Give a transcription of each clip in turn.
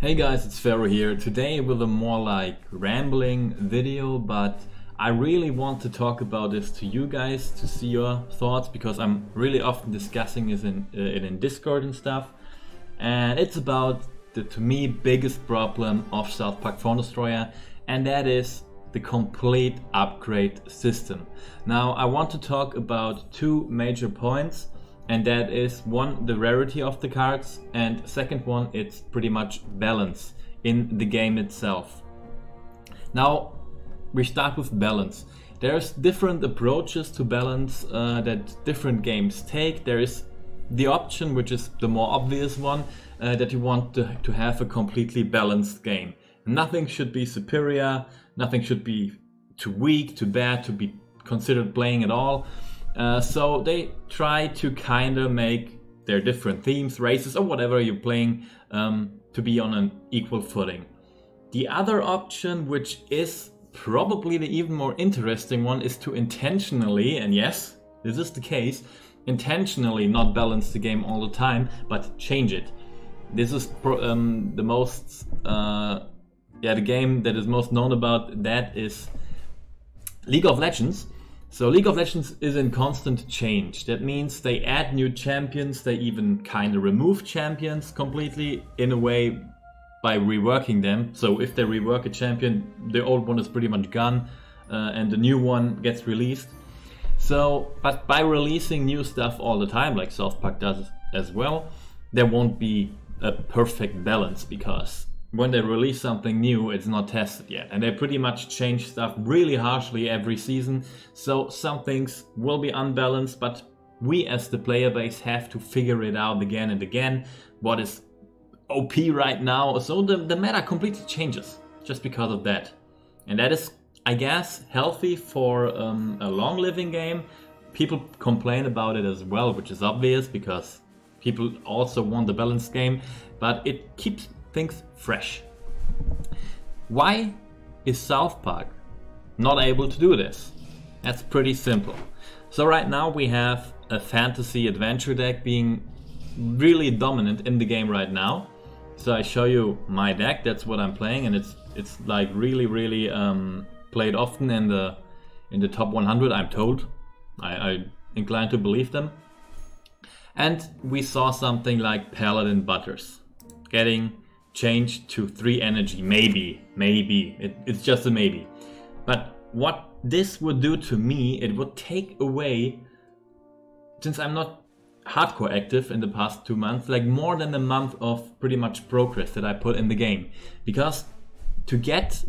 Hey guys, it's Pharaoh here. Today with a more like rambling video, but I really want to talk about this to you guys to see your thoughts because I'm really often discussing it in Discord and stuff. And it's about the, to me, biggest problem of South Park Phone Destroyer, and that is the complete upgrade system. Now I want to talk about two major points. And that is one, the rarity of the cards, and second one, it's pretty much balance in the game itself. Now we start with balance. There's different approaches to balance that different games take. There is the option, which is the more obvious one, that you want to have a completely balanced game. Nothing should be superior, nothing should be too weak, too bad to be considered playing at all. So they try to kind of make their different themes, races, or whatever you're playing to be on an equal footing. The other option, which is probably the even more interesting one, is to intentionally, and yes, this is the case, intentionally not balance the game all the time, but change it. This is the most, the game that is most known about that is League of Legends. So League of Legends is in constant change. That means they add new champions, they even kind of remove champions completely in a way by reworking them. So if they rework a champion, the old one is pretty much gone and the new one gets released. So, but by releasing new stuff all the time, like South Park does as well, there won't be a perfect balance because when they release something new, it's not tested yet. And they pretty much change stuff really harshly every season. So some things will be unbalanced, but we as the player base have to figure it out again and again. What is OP right now? So the meta completely changes just because of that. And that is, I guess, healthy for a long living game. People complain about it as well, which is obvious because people also want the balanced game, but it keeps things fresh. Why is South Park not able to do this? That's pretty simple. So right now we have a fantasy adventure deck being really dominant in the game right now. So I show you my deck, that's what I'm playing, and it's like really played often in the top 100, I'm told. I incline to believe them. And we saw something like Paladin Butters getting changed to 3 energy, maybe, it's just a maybe. But what this would do to me, it would take away, since I'm not hardcore active in the past 2 months, like more than a month of pretty much progress that I put in the game. Because to get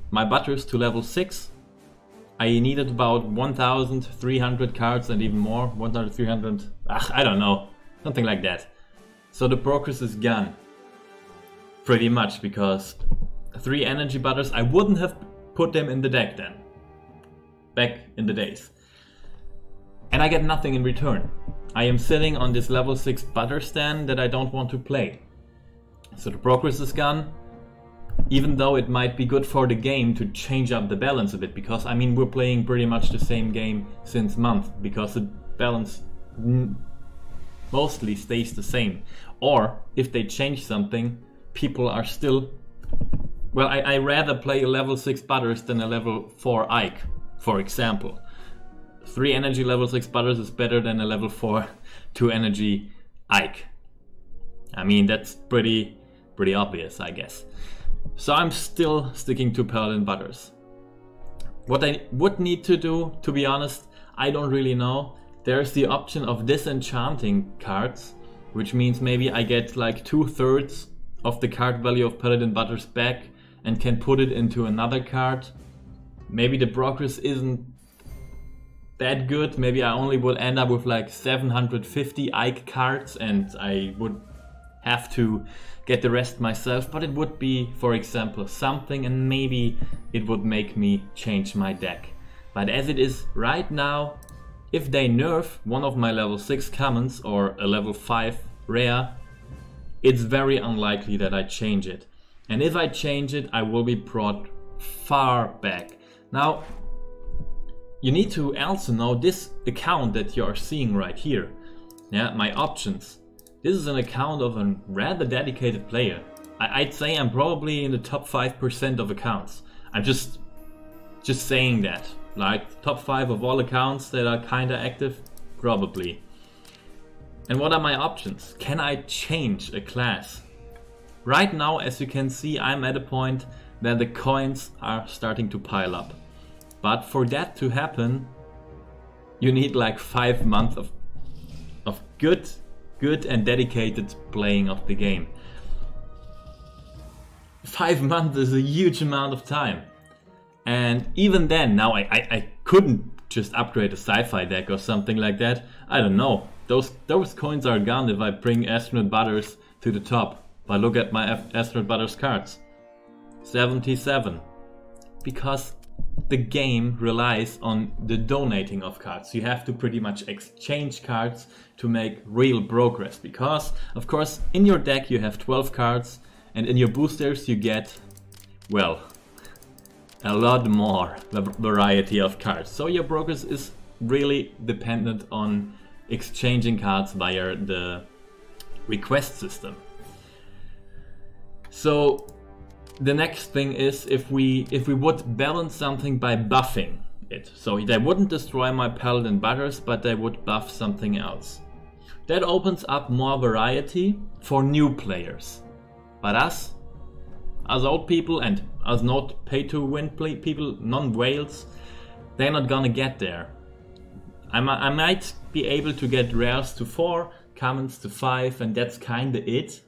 my Butters to level 6, I needed about 1,300 cards and even more, 1,300, I don't know, something like that. So the progress is gone. Pretty much, because 3 energy Butters, I wouldn't have put them in the deck then, back in the days. And I get nothing in return. I am sitting on this level 6 Butter stand that I don't want to play. So the progress is gone, even though it might be good for the game to change up the balance a bit, because I mean we're playing pretty much the same game since months, because the balance mostly stays the same. Or if they change something, people are still, well, I rather play a level 6 Butters than a level 4 Ike, for example. 3 energy level 6 Butters is better than a level 4 2 energy Ike. I mean, that's pretty obvious, I guess. So I'm still sticking to Paladin Butters. What I would need to do, to be honest, I don't really know. There's the option of disenchanting cards, which means maybe I get like 2/3 of the card value of Paladin Butters back and can put it into another card. Maybe the progress isn't that good. Maybe I only would end up with like 750 Ike cards and I would have to get the rest myself, but it would be, for example, something, and maybe it would make me change my deck. But as it is right now, if they nerf one of my level 6 commons or a level 5 rare, it's very unlikely that I change it. And if I change it, I will be brought far back. Now, you need to also know this account that you are seeing right here. Yeah, my options. This is an account of a rather dedicated player. I'd say I'm probably in the top 5% of accounts. I'm just saying that. Like top 5 of all accounts that are kinda active, probably. And what are my options? Can I change a class? Right now, as you can see, I'm at a point where the coins are starting to pile up. But for that to happen, you need like 5 months of good and dedicated playing of the game. 5 months is a huge amount of time. And even then, now I couldn't just upgrade a sci-fi deck or something like that. I don't know. Those coins are gone if I bring Astronaut Butters to the top. But look at my Astronaut Butters cards. 77. Because the game relies on the donating of cards. You have to pretty much exchange cards to make real progress. Because, of course, in your deck you have 12 cards. And in your boosters you get, well, a lot more variety of cards. So your progress is really dependent on exchanging cards via the request system. So the next thing is if we would balance something by buffing it. So they wouldn't destroy my Paladin Butters, but they would buff something else. That opens up more variety for new players. But us old people and us not pay to win people, non-whales, they're not gonna get there. I might be able to get rares to 4, commons to 5, and that's kinda it.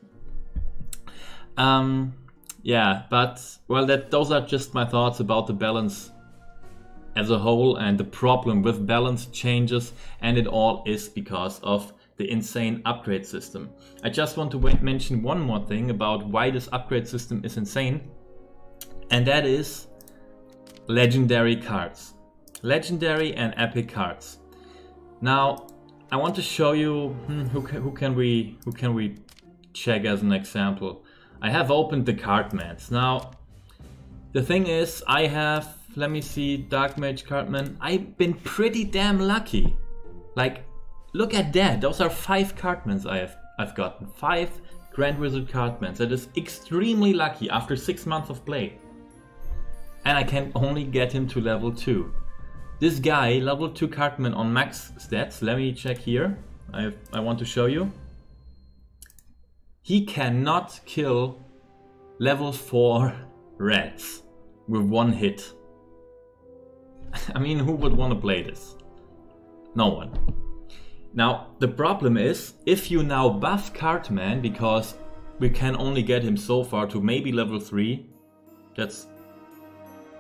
Yeah, but well, those are just my thoughts about the balance as a whole and the problem with balance changes, and it all is because of the insane upgrade system. I just want to mention one more thing about why this upgrade system is insane, and that is legendary cards. Legendary and epic cards. Now, I want to show you who can we check as an example. I have opened the Cardmans. Now, the thing is, I have, let me see, Dark Mage Cardman. I've been pretty damn lucky. Like, look at that. Those are 5 Cardmans I've gotten. 5 Grand Wizard Cardmans. That is extremely lucky after 6 months of play. And I can only get him to level 2. This guy, level 2 Cardman on max stats. Let me check here. I want to show you. He cannot kill level 4 rats with 1 hit. I mean, who would want to play this? No one. Now, the problem is, if you now buff Cardman, because we can only get him so far to maybe level 3, that's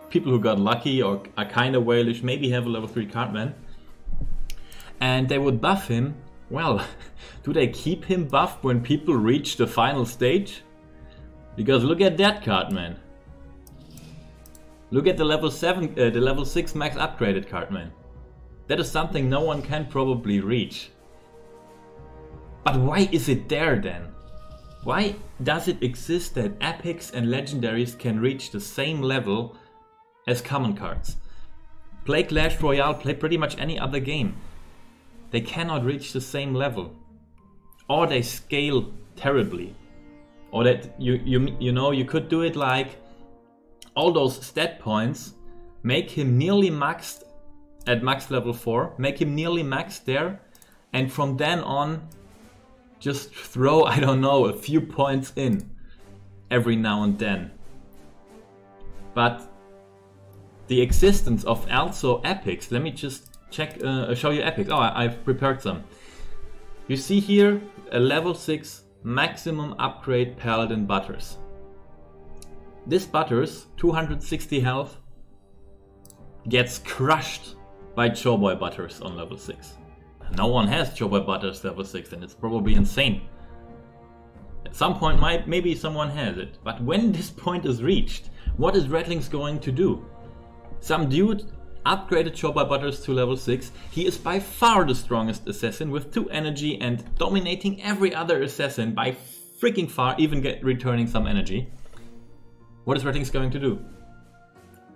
people who got lucky or are kind of whalish, maybe have a level 3 Cardman, and they would buff him. Well, do they keep him buffed when people reach the final stage? Because look at that Cardman. Look at the level 6 max upgraded Cardman. That is something no one can probably reach. But why is it there then? Why does it exist that epics and legendaries can reach the same level as common cards? Play Clash Royale, play pretty much any other game. They cannot reach the same level. Or they scale terribly. Or that you know, you could do it like all those stat points, make him nearly maxed at max level 4, make him nearly maxed there, and from then on just throw, I don't know, a few points in every now and then. But the existence of also epics, let me just check, show you epics. Oh, I've prepared some. You see here a level 6 maximum upgrade Paladin Butters. This Butters, 260 health, gets crushed by Choboy Butters on level 6. No one has Choboy Butters level 6, and it's probably insane. At some point maybe someone has it, but when this point is reached, what is Rattlings going to do? Some dude upgraded Choboy Butters to level 6. He is by far the strongest assassin with 2 energy and dominating every other assassin by freaking far, even returning some energy. What is Rattlings going to do?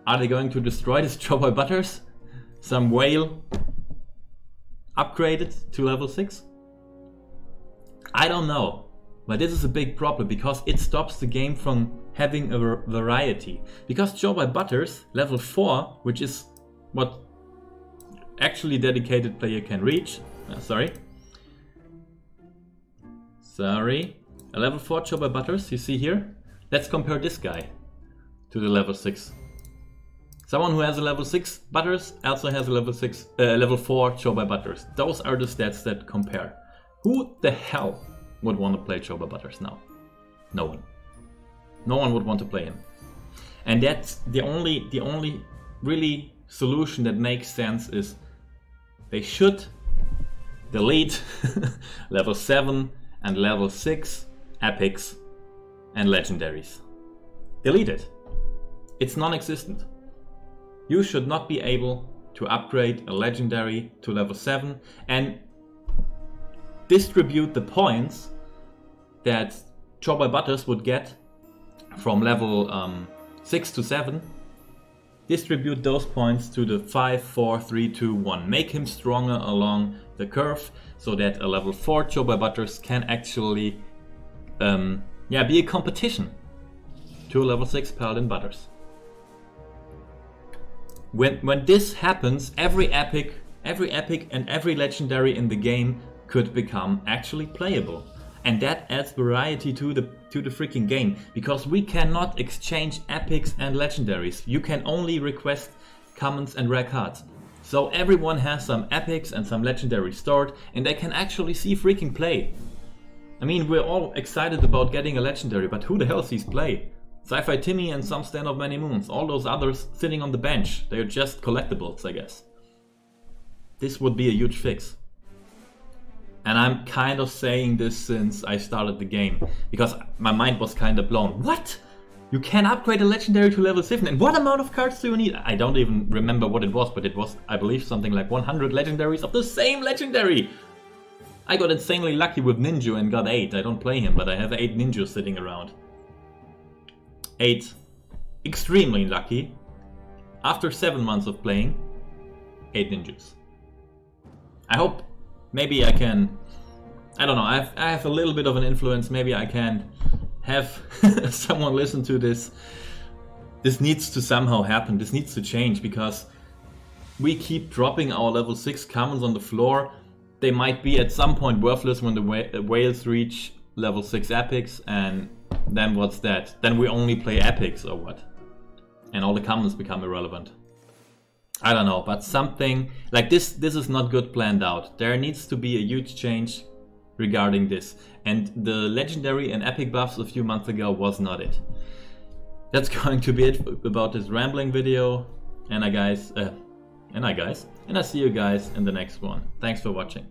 Are they going to destroy this Choboy Butters? Some whale upgraded to level 6? I don't know. But this is a big problem because it stops the game from having a variety. Because Joe by Butters, level 4, which is what actually dedicated player can reach. Sorry. A level 4 Joe by Butters, you see here. Let's compare this guy to the level 6. Someone who has a level 6 Butters also has a level 4 Joe by Butters. Those are the stats that compare. Who the hell would want to play Joe by Butters now? No one. No one would want to play him. And that's the only really solution that makes sense is they should delete level 7 and level 6 epics and legendaries. Delete it. It's non-existent. You should not be able to upgrade a legendary to level 7 and distribute the points that Joe by Butters would get from level 6 to 7. Distribute those points to the 5, 4, 3, 2, 1. Make him stronger along the curve so that a level 4 Joe by Butters can actually be a competition to a level 6 Paladin Butters. When this happens, every epic and every legendary in the game could become actually playable. And that adds variety to the freaking game, because we cannot exchange epics and legendaries. You can only request commons and rare cards. So everyone has some epics and some legendaries stored, and they can actually see freaking play. I mean, we're all excited about getting a legendary, but who the hell sees play? Sci-Fi Timmy and some Stand of Many Moons. All those others sitting on the bench. They're just collectibles, I guess. This would be a huge fix. And I'm kind of saying this since I started the game, because my mind was kind of blown. What? You can upgrade a legendary to level 7, and what amount of cards do you need? I don't even remember what it was, but it was, I believe, something like 100 legendaries of the same legendary. I got insanely lucky with Ninja and got 8. I don't play him, but I have 8 Ninjas sitting around. 8. Extremely lucky. After 7 months of playing, 8 Ninjas. I hope maybe I can, I don't know, I have a little bit of an influence. Maybe I can have someone listen to this. This needs to somehow happen. This needs to change, because we keep dropping our level 6 commons on the floor. They might be at some point worthless when the whales reach level 6 epics, and then what's that? Then we only play epics or what? And all the commons become irrelevant. I don't know, but something like this is not good planned out. There needs to be a huge change regarding this. And the legendary and epic buffs a few months ago was not it. That's going to be it about this rambling video. And I see you guys in the next one. Thanks for watching.